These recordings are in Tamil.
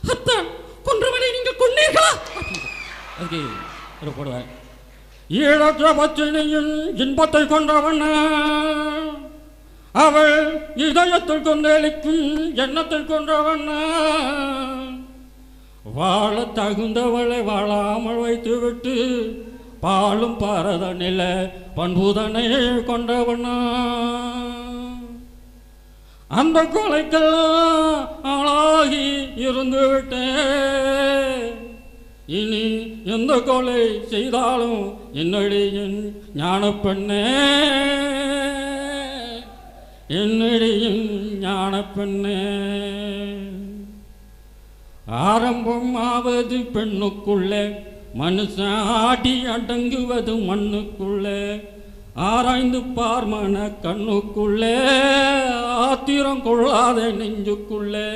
அத்தான் கொன்றவனை நீங்கள் கொன்னீர்களா? அதுக்கு ஒரு போடுவார், ஈழற்ற பச்சினியின் இன்பத்தை கொன்றவன் அவள் இதயத்தில் கொந்தளிக்கும் எண்ணத்தில் கொன்றவன் வாழ தகுந்தவளை வாழாமல் வைத்துவிட்டு பாலும் பாரதனில பண்புதனை கொண்டவன் அந்த கொலைக்கெல்லாம் ஆளாகி இருந்து விட்டேன். இனி எந்த கொலை செய்தாலும் என்னடியின் ஞான பெண்ணே, என்னடியின் ஞான பெண்ணே. ஆரம்பம் ஆவது பெண்ணுக்குள்ளே, மனுஷன் ஆடி அடங்குவது மண்ணுக்குள்ளே. ஆராய்ந்து பார்மன கண்ணுக்குள்ளே, ஆத்திரம் கொள்ளாத நெஞ்சுக்குள்ளே.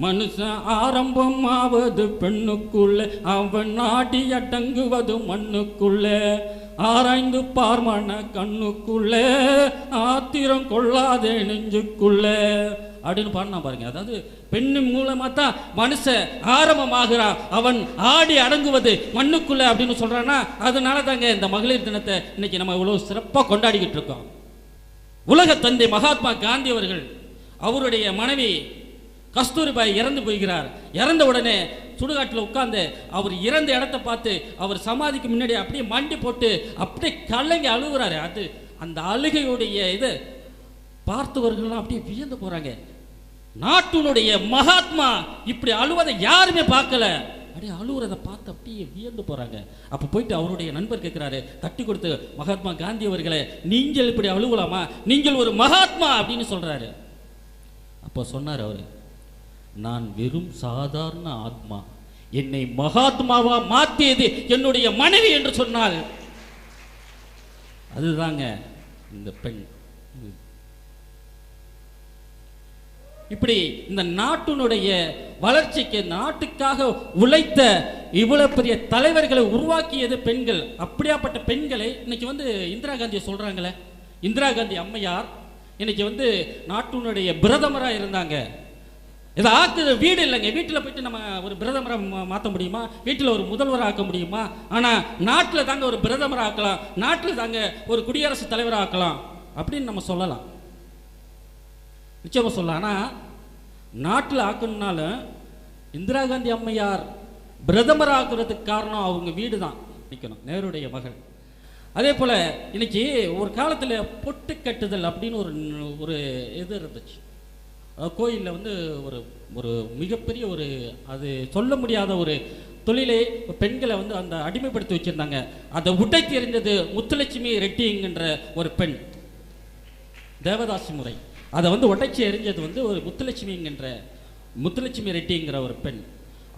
மனுஷன் ஆரம்பம் ஆவது பெண்ணுக்குள்ளே, அவன் ஆடி அடங்குவது மண்ணுக்குள்ளே. ஆராய்ந்து பார்மன கண்ணுக்குள்ளே, ஆத்திரம் கொள்ளாதே நெஞ்சுக்குள்ளே அப்படின்னு பாடினா பாருங்க. அதாவது பெண்ணின் மூலமாக தான் மனுஷன் ஆரம்பமாகிறான், அவன் ஆடி அடங்குவது மண்ணுக்குள்ளே அப்படின்னு சொல்றான்னா, அதனால தாங்க இந்த மகளிர் தினத்தை இன்னைக்கு நம்ம இவ்வளவு சிறப்பாக கொண்டாடிக்கிட்டு இருக்கோம். உலக தந்தை மகாத்மா காந்தி அவர்கள் அவருடைய மனைவி கஸ்தூரிபாய் இறந்து போகிறார். இறந்த உடனே சுடுகாட்டில் உட்கார்ந்து அவர் இறந்த இடத்தை பார்த்து அவர் சமாதிக்கு முன்னாடி அப்படியே மண்டி போட்டு அப்படியே கலங்கி அழுகுறாரு. அது அந்த அழுகையுடைய இது பார்த்தவர்கள்லாம் அப்படியே வியந்து போறாங்க. நாட்டினுடைய மகாத்மா இப்படி அழுவதை யாருமே பார்க்கல, அப்படியே அழுகுறதை பார்த்து அப்படியே வியந்து போறாங்க. அப்போ போயிட்டு அவருடைய நண்பர் கேட்கிறாரு, தட்டி கொடுத்து, மகாத்மா காந்தி அவர்களே, நீங்கள் இப்படி அழுகலாமா? நீங்கள் ஒரு மகாத்மா அப்படின்னு சொல்றாரு. அப்போ சொன்னார் அவரு, நான் வெறும் சாதாரண ஆத்மா, என்னை மகாத்மாவா மாற்றியது என்னுடைய மனைவி என்று சொன்னால் அதுதாங்க இந்த பெண். இப்படி இந்த நாட்டினுடைய வளர்ச்சிக்கு நாட்டுக்காக உழைத்த இவ்வளவு பெரிய தலைவர்களை உருவாக்கியது பெண்கள். அப்படியாப்பட்ட பெண்களை இன்னைக்கு இந்திரா காந்தியை சொல்றாங்களே, இந்திரா காந்தி அம்மையார் இன்னைக்கு நாட்டினுடைய பிரதமராக இருந்தாங்க. இதை ஆக்குற வீடு இல்லைங்க. வீட்டில் போயிட்டு நம்ம ஒரு பிரதமராக மாற்ற முடியுமா? வீட்டில் ஒரு முதல்வராக ஆக்க முடியுமா? ஆனால் நாட்டில் தாங்க ஒரு பிரதமராக ஆக்கலாம், நாட்டில் தாங்க ஒரு குடியரசுத் தலைவராக ஆக்கலாம் அப்படின்னு நம்ம சொல்லலாம், நிச்சயமாக சொல்லலாம். ஆனால் நாட்டில் ஆக்கணும்னாலும் இந்திரா காந்தி அம்மையார் பிரதமர் ஆக்குறதுக்கு காரணம் அவங்க வீடு தான் நிற்கணும், நேருடைய மகள். அதே போல் இன்னைக்கு ஒரு காலத்தில் பொட்டு கட்டுதல் அப்படின்னு ஒரு இது இருந்துச்சு. கோயிலில் ஒரு ஒரு மிகப்பெரிய ஒரு அது சொல்ல முடியாத ஒரு தொழிலை பெண்களை அந்த அடிமைப்படுத்தி வச்சுருந்தாங்க. அதை உடைத்து எறிந்தது முத்துலட்சுமி ரெட்டிங்கிற ஒரு பெண். தேவதாசி முறை அதை உடைச்சி எறிஞ்சது ஒரு முத்துலட்சுமி ரெட்டிங்கிற ஒரு பெண்.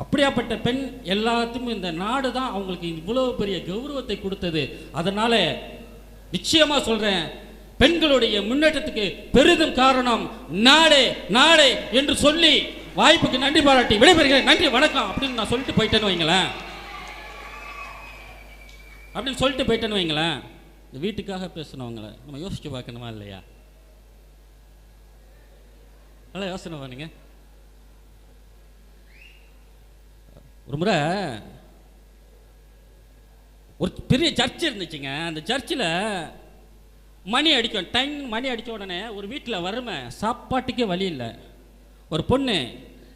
அப்படியாப்பட்ட பெண் எல்லாத்துக்கும் இந்த நாடு தான் அவங்களுக்கு இவ்வளோ பெரிய கௌரவத்தை கொடுத்தது. அதனால் நிச்சயமாக சொல்கிறேன், பெண்களுடைய முன்னேற்றத்துக்கு பெரிதும் காரணம் நாடே நாடே என்று சொல்லி வாய்ப்புக்கு நன்றி பாராட்டி விடைபெறுகிறேன். நன்றி, வணக்கம் அப்படின்னு நான் சொல்லிட்டு போயிட்டேன்னு வைங்களேன். இந்த வீட்டுக்காக பேசினவங்களை நம்ம யோசிச்சு பார்க்கணுமா இல்லையா? நல்லா யோசனை பண்ணுங்க. ஒரு முறை ஒரு பெரிய சர்ச் இருந்துச்சுங்க. அந்த சர்ச்சில் மணி அடிக்கும், டைம் மணி அடித்த உடனே ஒரு வீட்டில் வறுமை, சாப்பாட்டுக்கே வழி இல்லை. ஒரு பொண்ணு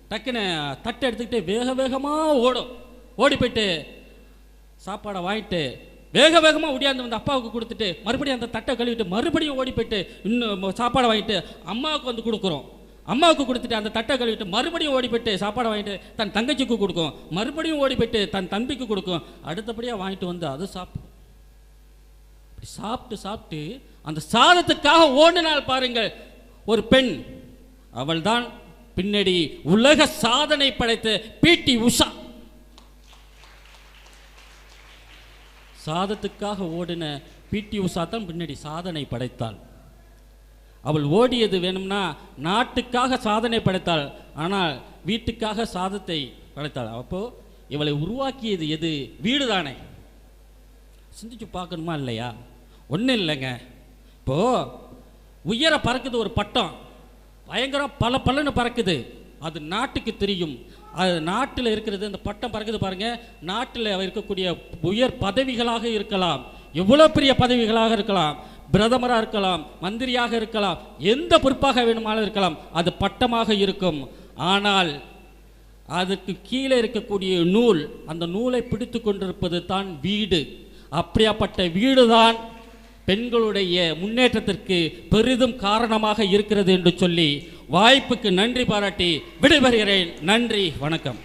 டக்குன்னு தட்டை எடுத்துக்கிட்டு வேக வேகமாக ஓடி போயிட்டு சாப்பாடை வாங்கிட்டு வேக வேகமாக ஒடியாந்து அப்பாவுக்கு கொடுத்துட்டு மறுபடியும் அந்த தட்டை கழுவிட்டு மறுபடியும் ஓடி போயிட்டு இன்னும் சாப்பாடை வாங்கிட்டு அம்மாவுக்கு கொடுக்குறோம். அம்மாவுக்கு கொடுத்துட்டு அந்த தட்டை கழுவிட்டு மறுபடியும் ஓடி போயிட்டு சாப்பாடை வாங்கிட்டு தன் தங்கச்சிக்கு கொடுக்கும், மறுபடியும் ஓடி போயிட்டு தன் தம்பிக்கு கொடுக்கும், அடுத்தபடியாக வாங்கிட்டு அது சாப்பிடும். சாப்பிட்டு அந்த சாதத்துக்காக ஓடினால் பாருங்கள் ஒரு பெண், அவள்தான் பின்னாடி உலக சாதனை படைத்த பிடி உஷா. சாதத்துக்காக ஓடின பிடி உஷா தான் பின்னாடி சாதனை படைத்தாள். அவள் ஓடியது வேணும்னா நாட்டுக்காக சாதனை படைத்தாள், ஆனால் வீட்டுக்காக சாதத்தை படைத்தாள். அப்போ இவளை உருவாக்கியது எது? வீடு தானே. சிந்திச்சு பார்க்கணுமா இல்லையா? ஒன்றும் இல்லைங்க. இப்போது உயர பறக்குது ஒரு பட்டம், பயங்கரம் பல பலன்னு பறக்குது. அது நாட்டுக்கு தெரியும். அது நாட்டில் இருக்கிறது, அந்த பட்டம் பறக்குது பாருங்கள், நாட்டில் இருக்கக்கூடிய உயர் பதவிகளாக இருக்கலாம், எவ்வளோ பெரிய பதவிகளாக இருக்கலாம், பிரதமராக இருக்கலாம், மந்திரியாக இருக்கலாம், எந்த பொறுப்பாக வேணுமானாலும் இருக்கலாம், அது பட்டமாக இருக்கும். ஆனால் அதுக்கு கீழே இருக்கக்கூடிய நூல், அந்த நூலை பிடித்து கொண்டிருப்பது தான் வீடு. அப்படியாப்பட்ட வீடு தான் பெண்களுடைய முன்னேற்றத்திற்கு பெரிதும் காரணமாக இருக்கிறது என்று சொல்லி வாய்ப்புக்கு நன்றி பாராட்டி விடைபெறுகிறேன். நன்றி, வணக்கம்.